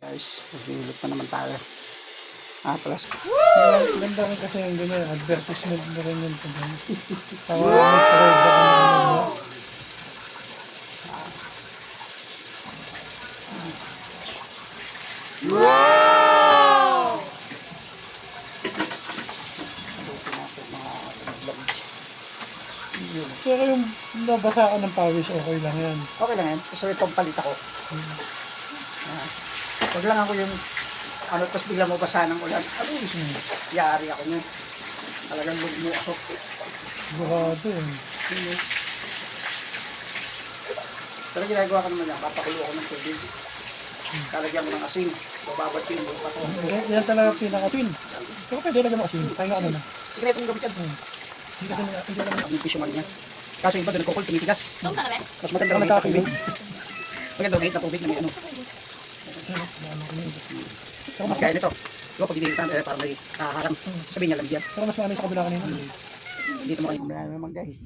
Guys, maghihilot na naman tayo. Plus. Ganda rin kasi yung ganyan, advertisement na rin yun. Tawagan ko rin baka naman. Wow! Luto natin mga vlog. Pero yung nabasa ka ng pawis, okay lang yan. Okay lang yan. Kasi itong palit ako. Huwag lang ako yung tapos bigla mo basa ng ulan. Yari ako niyan. Talagang lugmo ako. Bukado eh. Pero ginagawa ko naman yan. Papakulo ako ng tubig. Kalagyan mo ng asin. Bababad ko yung buka ko. Yan talaga pinakasin. Pero pwede lagyan mo asin. Kaya nga ano na. Sige na itong gamit yan. Hindi kasi hindi lang Yung fisherman niya. Kaso yung iba doon nagkukul, tumitigas. Mas maganda Ang may na tubig. nagkakilog. Maganda may na tubig na may ano. Mas kaya nito. Diba pag dinitan, parang may kaharang. Sabihin niya lamig yan. Pero mas maano sa kabila kanina. Dito mo kayo. Wala naman guys.